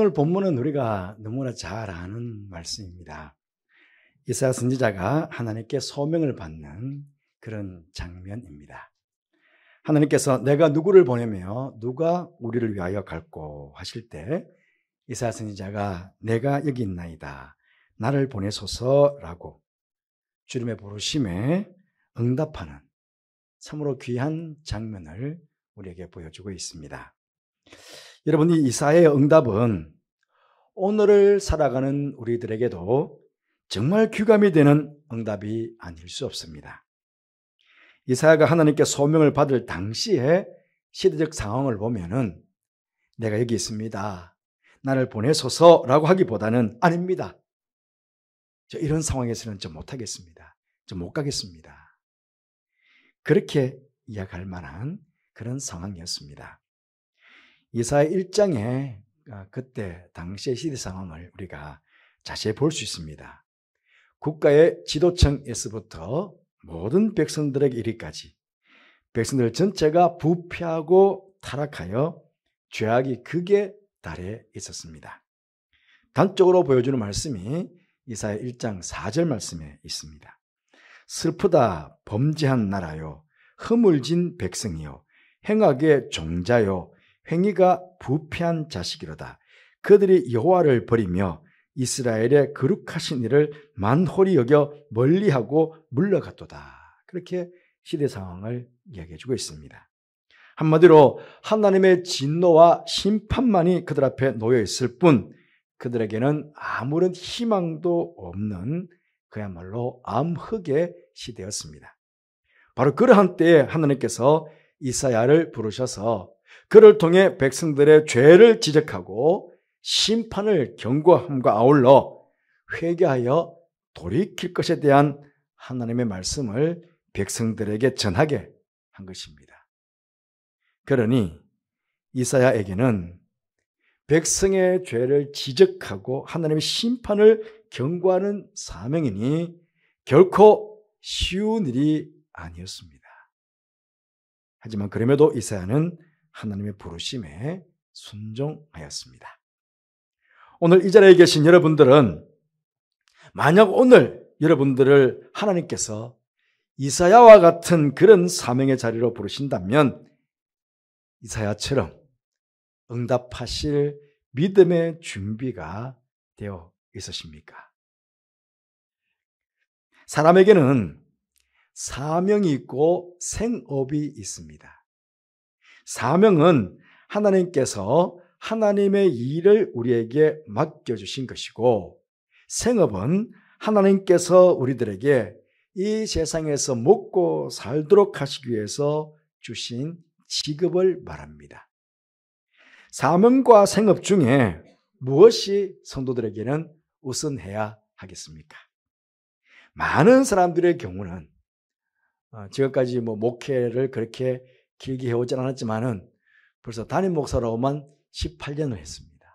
오늘 본문은 우리가 너무나 잘 아는 말씀입니다. 이사야 선지자가 하나님께 소명을 받는 그런 장면입니다. 하나님께서 내가 누구를 보내며 누가 우리를 위하여 갈꼬 하실 때 이사야 선지자가 내가 여기 있나이다, 나를 보내소서라고 주님의 부르심에 응답하는 참으로 귀한 장면을 우리에게 보여주고 있습니다. 여러분, 이 이사야의 응답은 오늘을 살아가는 우리들에게도 정말 귀감이 되는 응답이 아닐 수 없습니다. 이사야가 하나님께 소명을 받을 당시의 시대적 상황을 보면은 내가 여기 있습니다, 나를 보내소서라고 하기보다는 아닙니다, 저 이런 상황에서는 좀 못하겠습니다, 좀 못 가겠습니다, 그렇게 이야기할 만한 그런 상황이었습니다. 이사야 1장에 그때 당시의 시대 상황을 우리가 자세히 볼 수 있습니다. 국가의 지도층에서부터 모든 백성들에게 이르기까지 백성들 전체가 부패하고 타락하여 죄악이 극에 달해 있었습니다. 단적으로 보여주는 말씀이 이사야 1장 4절 말씀에 있습니다. 슬프다 범죄한 나라요, 허물진 백성이요, 행악의 종자요, 행위가 부패한 자식이로다. 그들이 여호와를 버리며 이스라엘의 거룩하신 이를 만홀히 여겨 멀리하고 물러갔도다. 그렇게 시대 상황을 이야기해주고 있습니다. 한마디로 하나님의 진노와 심판만이 그들 앞에 놓여 있을 뿐 그들에게는 아무런 희망도 없는 그야말로 암흑의 시대였습니다. 바로 그러한 때에 하나님께서 이사야를 부르셔서 그를 통해 백성들의 죄를 지적하고 심판을 경고함과 아울러 회개하여 돌이킬 것에 대한 하나님의 말씀을 백성들에게 전하게 한 것입니다. 그러니 이사야에게는 백성의 죄를 지적하고 하나님의 심판을 경고하는 사명이니 결코 쉬운 일이 아니었습니다. 하지만 그럼에도 이사야는 하나님의 부르심에 순종하였습니다. 오늘 이 자리에 계신 여러분들은 만약 오늘 여러분들을 하나님께서 이사야와 같은 그런 사명의 자리로 부르신다면 이사야처럼 응답하실 믿음의 준비가 되어 있으십니까? 사람에게는 사명이 있고 생업이 있습니다. 사명은 하나님께서 하나님의 일을 우리에게 맡겨주신 것이고, 생업은 하나님께서 우리들에게 이 세상에서 먹고 살도록 하시기 위해서 주신 직업을 말합니다. 사명과 생업 중에 무엇이 성도들에게는 우선해야 하겠습니까? 많은 사람들의 경우는 지금까지 목회를 그렇게 길게 해오진 않았지만은 벌써 담임 목사로만 18년을 했습니다.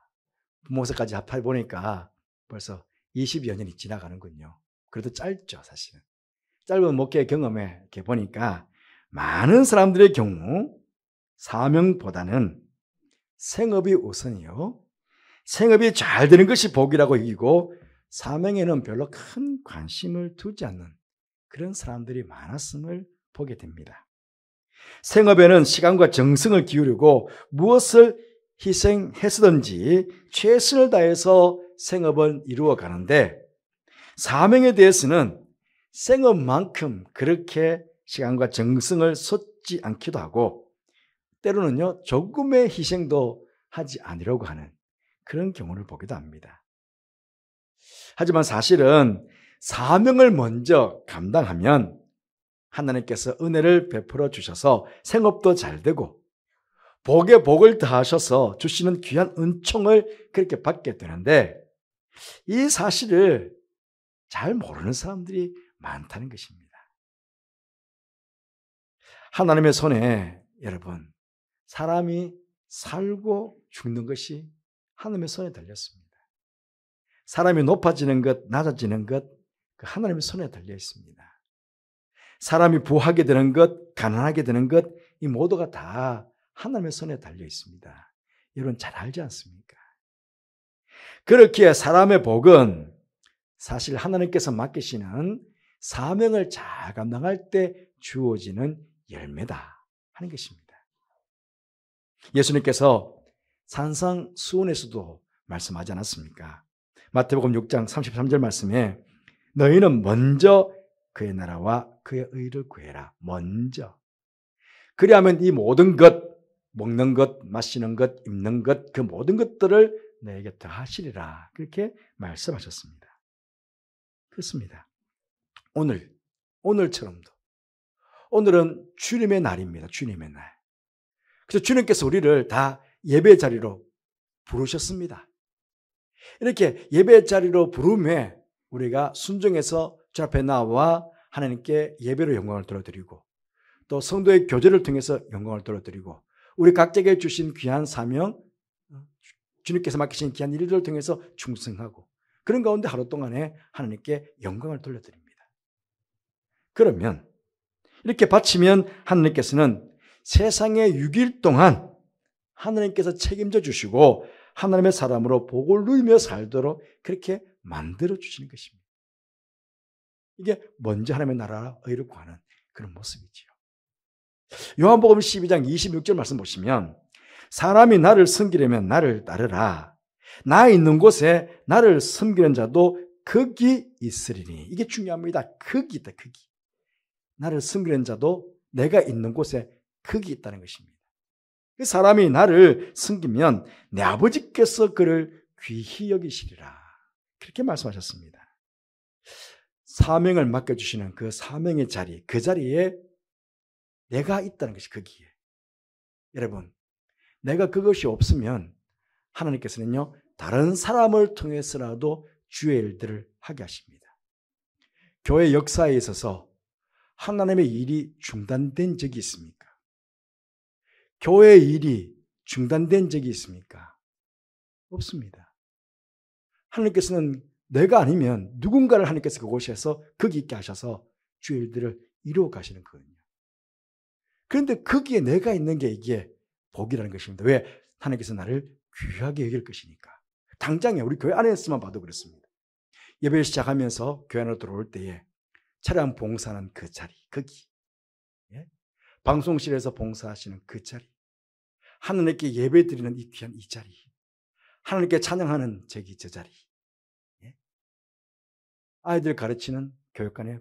부목사까지 합해보니까 벌써 20여 년이 지나가는군요. 그래도 짧죠, 사실은. 짧은 목회 경험에 이렇게 보니까 많은 사람들의 경우 사명보다는 생업이 우선이요, 생업이 잘 되는 것이 복이라고 여기고 사명에는 별로 큰 관심을 두지 않는 그런 사람들이 많았음을 보게 됩니다. 생업에는 시간과 정성을 기울이고 무엇을 희생해서든지 최선을 다해서 생업을 이루어 가는데, 사명에 대해서는 생업만큼 그렇게 시간과 정성을 쏟지 않기도 하고 때로는요 조금의 희생도 하지 않으려고 하는 그런 경우를 보기도 합니다. 하지만 사실은 사명을 먼저 감당하면 하나님께서 은혜를 베풀어 주셔서 생업도 잘 되고 복에 복을 더하셔서 주시는 귀한 은총을 그렇게 받게 되는데, 이 사실을 잘 모르는 사람들이 많다는 것입니다. 하나님의 손에 여러분, 사람이 살고 죽는 것이 하나님의 손에 달렸습니다. 사람이 높아지는 것, 낮아지는 것, 그 하나님의 손에 달려 있습니다. 사람이 부하게 되는 것, 가난하게 되는 것, 이 모두가 다 하나님의 손에 달려 있습니다. 여러분 잘 알지 않습니까? 그렇기에 사람의 복은 사실 하나님께서 맡기시는 사명을 잘 감당할 때 주어지는 열매다 하는 것입니다. 예수님께서 산상수훈에서도 말씀하지 않았습니까? 마태복음 6장 33절 말씀에 너희는 먼저 그의 나라와 그의 의를 구해라. 먼저. 그리하면 이 모든 것, 먹는 것, 마시는 것, 입는 것, 그 모든 것들을 너에게 더하시리라. 그렇게 말씀하셨습니다. 그렇습니다. 오늘처럼도. 오늘은 주님의 날입니다. 주님의 날. 그래서 주님께서 우리를 다 예배 자리로 부르셨습니다. 이렇게 예배 자리로 부름에 우리가 순종해서 주 앞에 나와 하나님께 예배로 영광을 돌려드리고 또 성도의 교제를 통해서 영광을 돌려드리고 우리 각자에게 주신 귀한 사명, 주님께서 맡기신 귀한 일들을 통해서 충성하고 그런 가운데 하루 동안에 하나님께 영광을 돌려드립니다. 그러면 이렇게 바치면 하나님께서는 세상의 6일 동안 하나님께서 책임져 주시고 하나님의 사람으로 복을 누리며 살도록 그렇게 만들어 주시는 것입니다. 이게 먼저 하나님의 나라와 의를 구하는 그런 모습이지요. 요한복음 12장 26절 말씀 보시면 사람이 나를 섬기려면 나를 따르라. 나 있는 곳에 나를 섬기는 자도 거기 있으리니. 이게 중요합니다. 거기 있다. 거기. 나를 섬기는 자도 내가 있는 곳에 거기 있다는 것입니다. 그 사람이 나를 섬기면 내 아버지께서 그를 귀히 여기시리라. 그렇게 말씀하셨습니다. 사명을 맡겨주시는 그 사명의 자리, 그 자리에 내가 있다는 것이 거기에. 여러분, 내가 그것이 없으면 하나님께서는요, 다른 사람을 통해서라도 주의 일들을 하게 하십니다. 교회 역사에 있어서 하나님의 일이 중단된 적이 있습니까? 교회의 일이 중단된 적이 있습니까? 없습니다. 하나님께서는 내가 아니면 누군가를 하나님께서 그곳에서 거기 있게 하셔서 주의 일들을 이루어 가시는 거거든요. 그런데 거기에 내가 있는 게 이게 복이라는 것입니다. 왜? 하나님께서 나를 귀하게 여길 것이니까. 당장에 우리 교회 안에서만 봐도 그렇습니다. 예배를 시작하면서 교회 안으로 들어올 때에 차량 봉사하는 그 자리, 거기. 예? 방송실에서 봉사하시는 그 자리. 하나님께 예배 드리는 이 귀한 이 자리. 하나님께 찬양하는 저 자리. 예? 아이들 가르치는 교육관의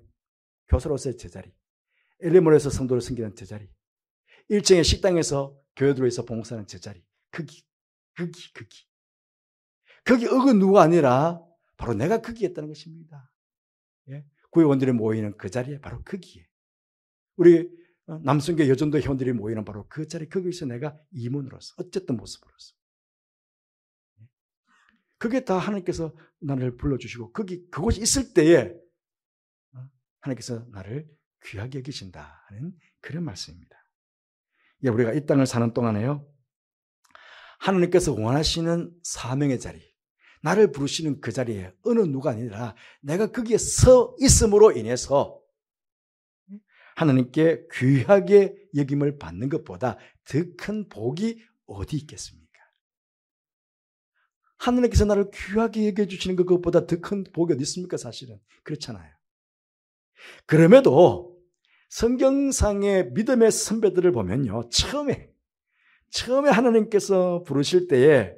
교사로서의 제자리. 엘리몰에서 성도를 섬기는 제자리. 1층의 식당에서 교회 들어와서 봉사하는 제자리. 거기. 거기 어긋누가 아니라 바로 내가 거기에 있다는 것입니다. 예? 구의원들이 모이는 그 자리에 바로 거기에. 우리 남성교 여전도 회원들이 모이는 바로 그 자리, 거기서 내가 임원으로서 어쨌든 모습으로서. 그게 다 하나님께서 나를 불러주시고 그곳이 있을 때에 하나님께서 나를 귀하게 여기신다 하는 그런 말씀입니다. 예, 우리가 이 땅을 사는 동안에요, 하나님께서 원하시는 사명의 자리, 나를 부르시는 그 자리에 어느 누가 아니라 내가 거기에 서 있음으로 인해서 하나님께 귀하게 여김을 받는 것보다 더 큰 복이 어디 있겠습니까? 하나님께서 나를 귀하게 여겨주시는 것보다 더 큰 복이 어디 있습니까? 사실은 그렇잖아요. 그럼에도 성경상의 믿음의 선배들을 보면요, 처음에 하나님께서 부르실 때에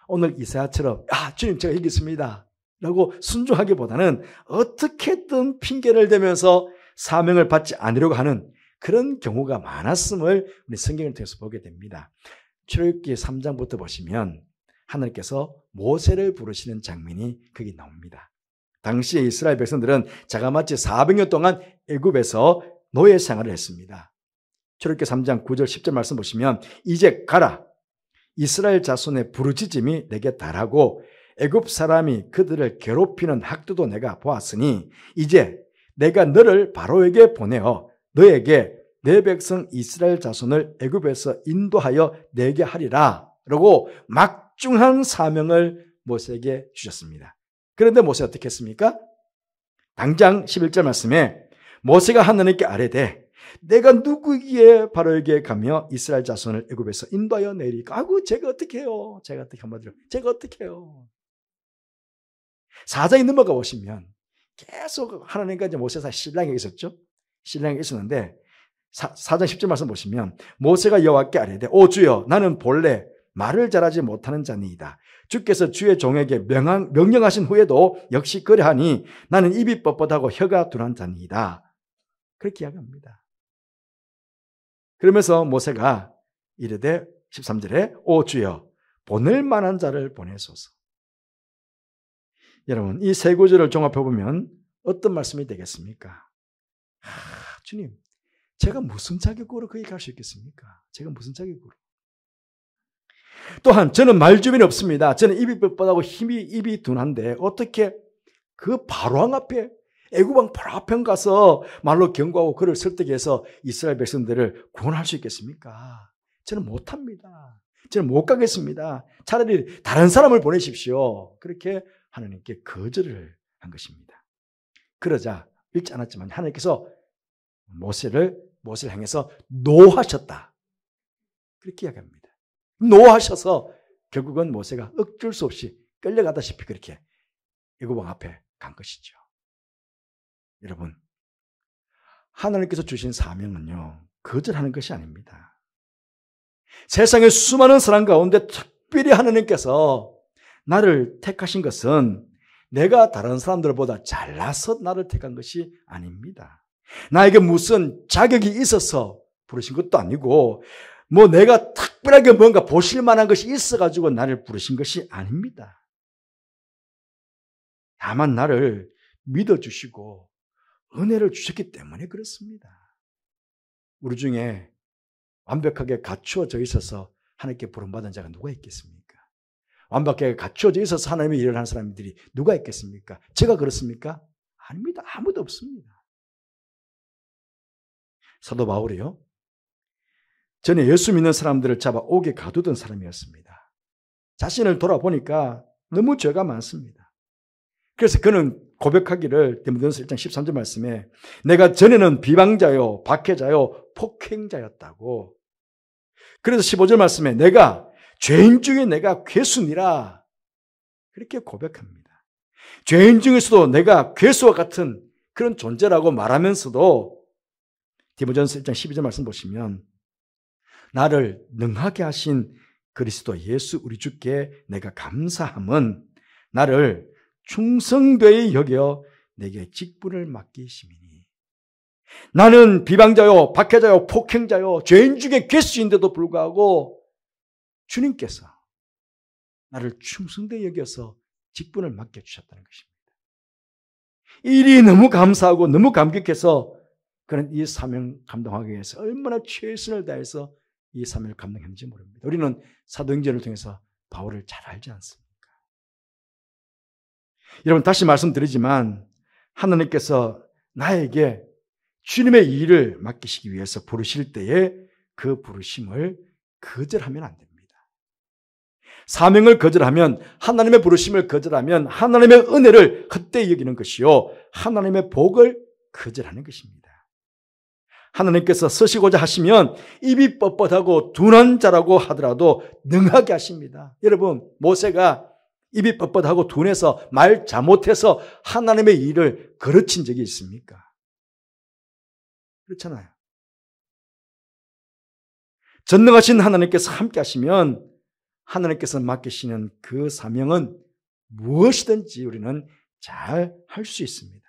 오늘 이사야처럼 주님 제가 여기 있습니다 라고 순종하기보다는 어떻게든 핑계를 대면서 사명을 받지 않으려고 하는 그런 경우가 많았음을 우리 성경을 통해서 보게 됩니다. 출애굽기 3장부터 보시면 하나님께서 모세를 부르시는 장면이 거기 나옵니다. 당시에 이스라엘 백성들은 자그마치 400년 동안 애굽에서 노예 생활을 했습니다. 출애굽기 3장 9절 10절 말씀 보시면 이제 가라, 이스라엘 자손의 부르짖음이 내게 달하고 애굽 사람이 그들을 괴롭히는 학도도 내가 보았으니 이제 내가 너를 바로에게 보내어 너에게 내 백성 이스라엘 자손을 애굽에서 인도하여 내게 하리라 라고 막중한 사명을 모세에게 주셨습니다. 그런데 모세가 어떻게 했습니까? 당장 11절 말씀에 모세가 하나님께 아뢰되 내가 누구기에 바로에게 가며 이스라엘 자손을 애굽에서 인도하여 내리까? 제가 어떻게 해요? 제가 어떻게 한마디로 제가 어떻게 해요? 4장에 넘어가 보시면 계속 하나님과 이제 모세가 신랑이 있었죠. 신랑이 있었는데 4장 10절 말씀 보시면 모세가 여호와께 아뢰되 오 주여 나는 본래 말을 잘하지 못하는 자니이다. 주께서 주의 종에게 명령하신 후에도 역시 그러하니 나는 입이 뻣뻣하고 혀가 둔한 자니이다. 그렇게 이야기합니다. 그러면서 모세가 이르되 13절에 오 주여 보낼 만한 자를 보내소서. 여러분 이 세 구절을 종합해 보면 어떤 말씀이 되겠습니까? 주님 제가 무슨 자격으로 거기 갈 수 있겠습니까? 제가 무슨 자격으로? 또한 저는 말주변이 없습니다. 저는 입이 뻣뻣하고 입이 둔한데 어떻게 그 바로왕 앞에 애굽왕 바로 앞에 가서 말로 경고하고 그를 설득해서 이스라엘 백성들을 구원할 수 있겠습니까? 저는 못합니다. 저는 못 가겠습니다. 차라리 다른 사람을 보내십시오. 그렇게 하나님께 거절을 한 것입니다. 그러자 읽지 않았지만 하나님께서 모세를 향해서 노하셨다. 그렇게 이야기합니다. 노하셔서 결국은 모세가 어쩔 수 없이 끌려가다시피 그렇게 애굽왕 앞에 간 것이죠. 여러분, 하나님께서 주신 사명은요, 거절하는 것이 아닙니다. 세상의 수많은 사람 가운데 특별히 하나님께서 나를 택하신 것은 내가 다른 사람들보다 잘나서 나를 택한 것이 아닙니다. 나에게 무슨 자격이 있어서 부르신 것도 아니고 내가 특별하게 뭔가 보실 만한 것이 있어가지고 나를 부르신 것이 아닙니다. 다만 나를 믿어주시고 은혜를 주셨기 때문에 그렇습니다. 우리 중에 완벽하게 갖추어져 있어서 하나님께 부름받은 자가 누가 있겠습니까? 완벽하게 갖추어져 있어서 하나님의 일을 하는 사람들이 누가 있겠습니까? 제가 그렇습니까? 아닙니다. 아무도 없습니다. 사도 바울이요. 전에 예수 믿는 사람들을 잡아 옥에 가두던 사람이었습니다. 자신을 돌아보니까 너무 죄가 많습니다. 그래서 그는 고백하기를 디모데전서 1장 13절 말씀에 내가 전에는 비방자요, 박해자요, 폭행자였다고. 그래서 15절 말씀에 내가 죄인 중에 내가 괴수니라. 그렇게 고백합니다. 죄인 중에서도 내가 괴수와 같은 그런 존재라고 말하면서도 디모데전서 1장 12절 말씀 보시면 나를 능하게 하신 그리스도 예수 우리 주께 내가 감사함은 나를 충성되이 여겨 내게 직분을 맡기심이니 나는 비방자요, 박해자요, 폭행자요, 죄인 중에 괴수인데도 불구하고 주님께서 나를 충성되이 여겨서 직분을 맡겨주셨다는 것입니다. 이 일이 너무 감사하고 너무 감격해서 그는 이 사명 감당하기 위해서 얼마나 최선을 다해서 이 사명을 감당했는지 모릅니다. 우리는 사도행전을 통해서 바울을 잘 알지 않습니까? 여러분 다시 말씀드리지만 하나님께서 나에게 주님의 일을 맡기시기 위해서 부르실 때에 그 부르심을 거절하면 안 됩니다. 사명을 거절하면 하나님의 부르심을 거절하면 하나님의 은혜를 헛되이 여기는 것이요 하나님의 복을 거절하는 것입니다. 하나님께서 쓰시고자 하시면 입이 뻣뻣하고 둔한 자라고 하더라도 능하게 하십니다. 여러분 모세가 입이 뻣뻣하고 둔해서 말 잘못해서 하나님의 일을 거르친 적이 있습니까? 그렇잖아요. 전능하신 하나님께서 함께 하시면 하나님께서 맡기시는 그 사명은 무엇이든지 우리는 잘 할 수 있습니다.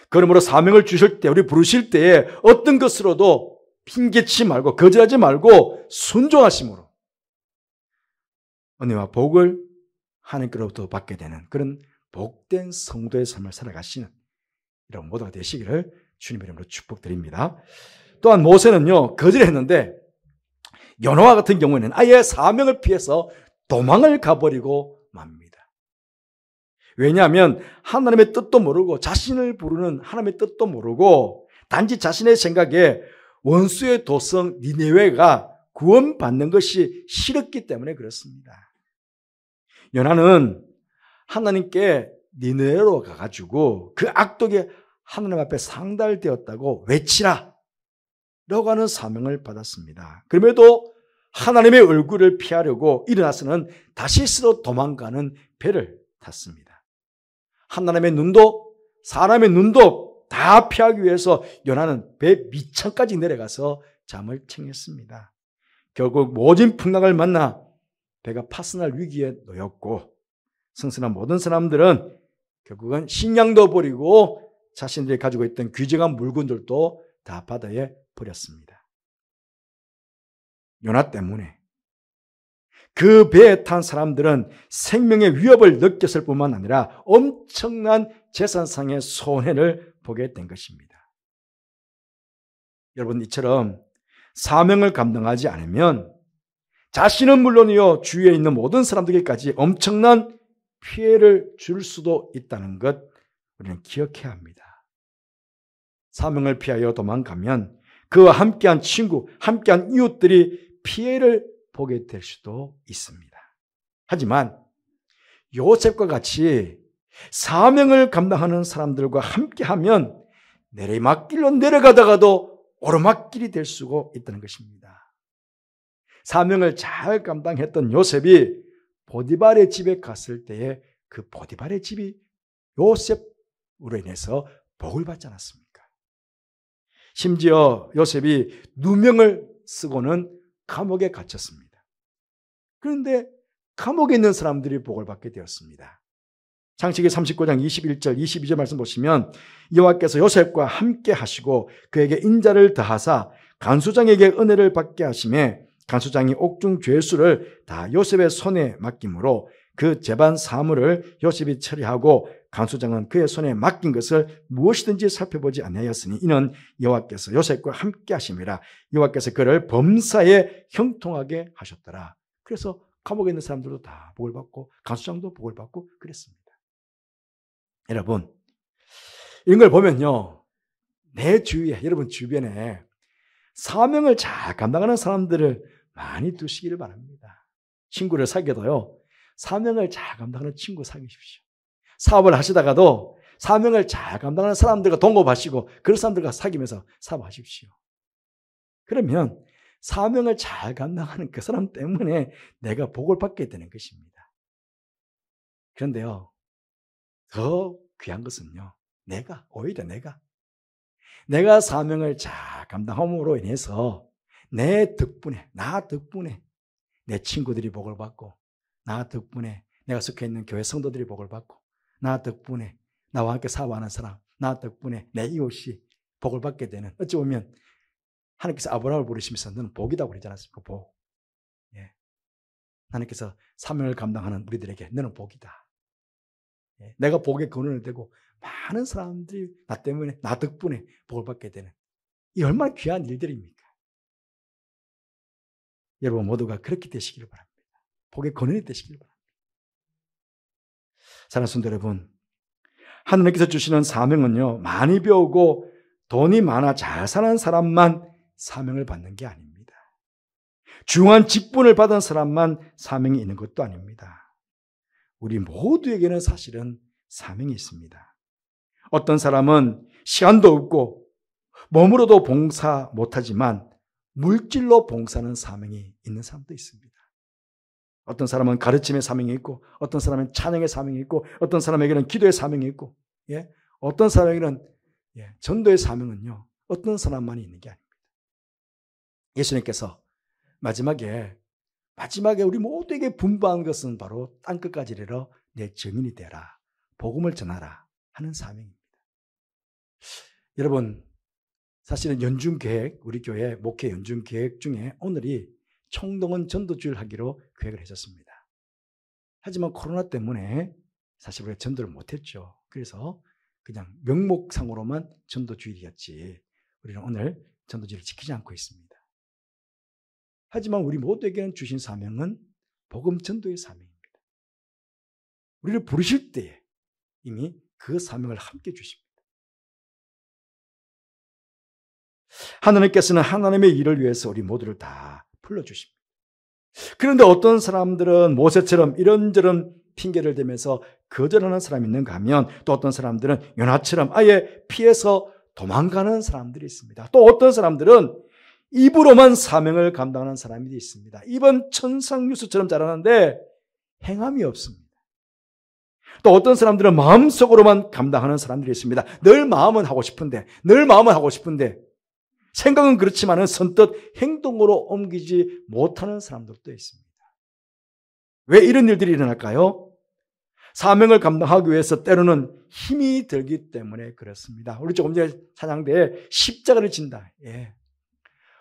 그러므로 사명을 주실 때, 우리 부르실 때에 어떤 것으로도 핑계치 말고 거절하지 말고 순종하심으로 은혜와 복을 하나님께로부터 받게 되는 그런 복된 성도의 삶을 살아가시는 이런 모두가 되시기를 주님의 이름으로 축복드립니다. 또한 모세는요 거절했는데 여호와 같은 경우에는 아예 사명을 피해서 도망을 가버리고 맙니다. 왜냐하면 하나님의 뜻도 모르고 자신을 부르는 하나님의 뜻도 모르고 단지 자신의 생각에 원수의 도성 니네웨가 구원받는 것이 싫었기 때문에 그렇습니다. 요나는 하나님께 니네웨로 가가지고 그 악독이 하나님 앞에 상달되었다고 외치라 라고 하는 사명을 받았습니다. 그럼에도 하나님의 얼굴을 피하려고 일어나서는 다시스로 도망가는 배를 탔습니다. 하나님의 눈도 사람의 눈도 다 피하기 위해서 요나는 배 밑창까지 내려가서 잠을 청했습니다. 결국 모진 풍랑을 만나 배가 파산할 위기에 놓였고 성선한 모든 사람들은 결국은 식량도 버리고 자신들이 가지고 있던 귀중한 물건들도 다 바다에 버렸습니다. 요나 때문에 그 배에 탄 사람들은 생명의 위협을 느꼈을 뿐만 아니라 엄청난 재산상의 손해를 보게 된 것입니다. 여러분, 이처럼 사명을 감당하지 않으면 자신은 물론이요 주위에 있는 모든 사람들에게까지 엄청난 피해를 줄 수도 있다는 것 우리는 기억해야 합니다. 사명을 피하여 도망가면 그와 함께한 친구, 함께한 이웃들이 피해를 보게 될 수도 있습니다. 하지만 요셉과 같이 사명을 감당하는 사람들과 함께하면 내리막길로 내려가다가도 오르막길이 될 수가 있다는 것입니다. 사명을 잘 감당했던 요셉이 보디발의 집에 갔을 때에 그 보디발의 집이 요셉으로 인해서 복을 받지 않았습니까? 심지어 요셉이 누명을 쓰고는 감옥에 갇혔습니다. 그런데 감옥에 있는 사람들이 복을 받게 되었습니다. 창세기 39장 21절 22절 말씀 보시면 여호와께서 요셉과 함께 하시고 그에게 인자를 더하사 간수장에게 은혜를 받게 하시매 간수장이 옥중 죄수를 다 요셉의 손에 맡김으로 그 재반 사물을 요셉이 처리하고 간수장은 그의 손에 맡긴 것을 무엇이든지 살펴보지 아니하였으니 이는 여호와께서 요셉과 함께 하심이라. 여호와께서 그를 범사에 형통하게 하셨더라. 그래서 감옥에 있는 사람들도 다 복을 받고 간수장도 복을 받고 그랬습니다. 여러분, 이런 걸 보면요, 내 주위에, 여러분 주변에 사명을 잘 감당하는 사람들을 많이 두시기를 바랍니다. 친구를 사귀어도요, 사명을 잘 감당하는 친구 사귀십시오. 사업을 하시다가도 사명을 잘 감당하는 사람들과 동업하시고 그런 사람들과 사귀면서 사업하십시오. 그러면 사명을 잘 감당하는 그 사람 때문에 내가 복을 받게 되는 것입니다. 그런데요, 더 귀한 것은요, 오히려 내가 사명을 잘 감당함으로 인해서 나 덕분에 내 친구들이 복을 받고, 나 덕분에 내가 속해 있는 교회 성도들이 복을 받고, 나 덕분에 나와 함께 사업하는 사람, 나 덕분에 내 이웃이 복을 받게 되는, 어찌 보면 하나님께서 아브라함을 부르시면서 너는 복이라고 그러지 않았습니까? 복. 예. 하나님께서 사명을 감당하는 우리들에게 너는 복이다. 예. 내가 복의 근원이 되고 많은 사람들이 나 때문에, 나 덕분에 복을 받게 되는, 이 얼마나 귀한 일들입니까? 여러분 모두가 그렇게 되시기를 바랍니다. 복의 근원이 되시기를 바랍니다. 사랑하는 성도 여러분, 하나님께서 주시는 사명은요, 많이 배우고 돈이 많아 잘 사는 사람만 사명을 받는 게 아닙니다. 중요한 직분을 받은 사람만 사명이 있는 것도 아닙니다. 우리 모두에게는 사실은 사명이 있습니다. 어떤 사람은 시간도 없고 몸으로도 봉사 못하지만 물질로 봉사하는 사명이 있는 사람도 있습니다. 어떤 사람은 가르침의 사명이 있고, 어떤 사람은 찬양의 사명이 있고, 어떤 사람에게는 기도의 사명이 있고, 어떤 사람에게는 전도의 사명은요, 어떤 사람만이 있는 게 아닙니다. 예수님께서 마지막에 우리 모두에게 분부한 것은 바로 땅끝까지 이르러 내 증인이 되라, 복음을 전하라 하는 사명입니다. 여러분, 사실은 연중계획, 우리 교회 목회 연중계획 중에 오늘이 총동원 전도주일 하기로 계획을 했었습니다. 하지만 코로나 때문에 사실 우리가 전도를 못했죠. 그래서 그냥 명목상으로만 전도주일이었지 우리는 오늘 전도주일을 지키지 않고 있습니다. 하지만 우리 모두에게는 주신 사명은 복음 전도의 사명입니다. 우리를 부르실 때에 이미 그 사명을 함께 주십니다. 하나님께서는 하나님의 일을 위해서 우리 모두를 다 불러주십니다. 그런데 어떤 사람들은 모세처럼 이런저런 핑계를 대면서 거절하는 사람이 있는가 하면, 또 어떤 사람들은 요나처럼 아예 피해서 도망가는 사람들이 있습니다. 또 어떤 사람들은 입으로만 사명을 감당하는 사람이 있습니다. 입은 천상유수처럼 자라는데 행함이 없습니다. 또 어떤 사람들은 마음속으로만 감당하는 사람들이 있습니다. 늘 마음은 하고 싶은데, 생각은 그렇지만은 선뜻 행동으로 옮기지 못하는 사람들도 있습니다. 왜 이런 일들이 일어날까요? 사명을 감당하기 위해서 때로는 힘이 들기 때문에 그렇습니다. 우리 조금 전에 찬양대에 십자가를 진다. 예.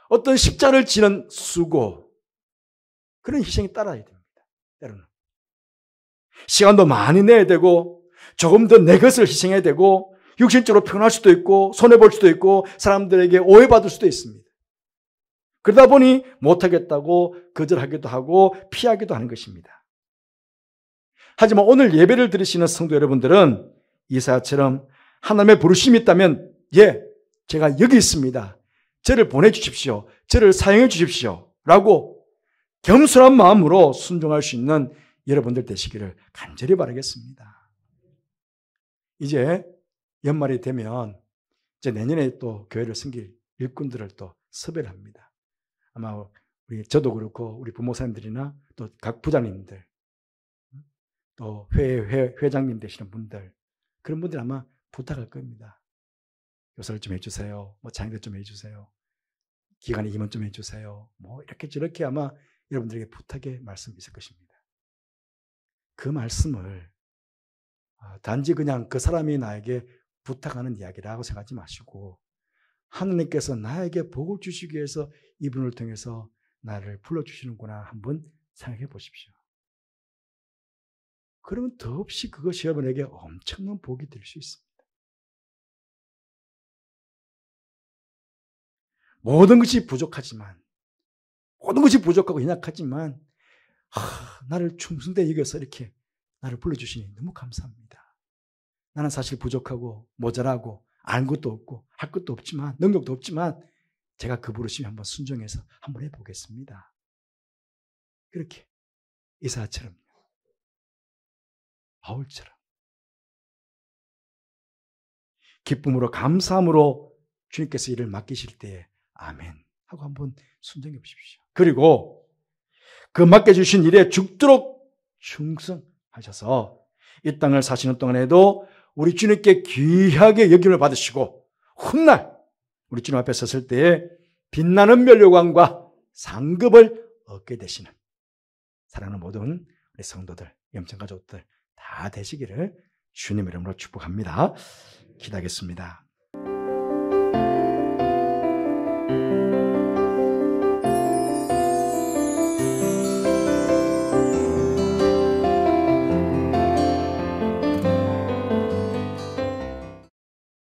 어떤 십자가를 지는 수고, 그런 희생이 따라야 됩니다. 때로는. 시간도 많이 내야 되고, 조금 더 내 것을 희생해야 되고, 육신적으로 편할 수도 있고, 손해볼 수도 있고, 사람들에게 오해받을 수도 있습니다. 그러다 보니 못하겠다고 거절하기도 하고 피하기도 하는 것입니다. 하지만 오늘 예배를 드리시는 성도 여러분들은 이사야처럼 하나님의 부르심이 있다면, 예, 제가 여기 있습니다. 저를 보내주십시오. 저를 사용해 주십시오. 라고 겸손한 마음으로 순종할 수 있는 여러분들 되시기를 간절히 바라겠습니다. 이제 연말이 되면 이제 내년에 또 교회를 섬길 일꾼들을 또 섭외를 합니다. 아마 저도 그렇고 우리 부모사님들이나 또 각 부장님들, 또 회장님 되시는 분들, 그런 분들 아마 부탁할 겁니다. 요사를 좀 해주세요. 뭐 장애를 좀 해주세요. 기간에 임원 좀 해주세요. 뭐 이렇게 저렇게 아마 여러분들에게 부탁의 말씀이 있을 것입니다. 그 말씀을 단지 그냥 그 사람이 나에게 부탁하는 이야기라고 생각하지 마시고, 하느님께서 나에게 복을 주시기 위해서 이분을 통해서 나를 불러주시는구나 한번 생각해 보십시오. 그러면 더없이 그것이 여러분에게 엄청난 복이 될 수 있습니다. 모든 것이 부족하고 연약하지만 나를 충성되게 여겨서 이렇게 나를 불러주시니 너무 감사합니다. 나는 사실 부족하고 모자라고 아는 것도 없고 할 것도 없지만 능력도 없지만 제가 그 부르심에 한번 순종해서 한번 해보겠습니다. 그렇게 이사야처럼, 바울처럼 기쁨으로 감사함으로 주님께서 일을 맡기실 때에 아멘 하고 한번 순종해 보십시오. 그리고 그 맡겨주신 일에 죽도록 충성하셔서 이 땅을 사시는 동안에도 우리 주님께 귀하게 여김을 받으시고 훗날 우리 주님 앞에 섰을 때에 빛나는 면류관과 상급을 얻게 되시는 사랑하는 모든 우리 성도들, 영천가족들 다 되시기를 주님 이름으로 축복합니다. 기도하겠습니다.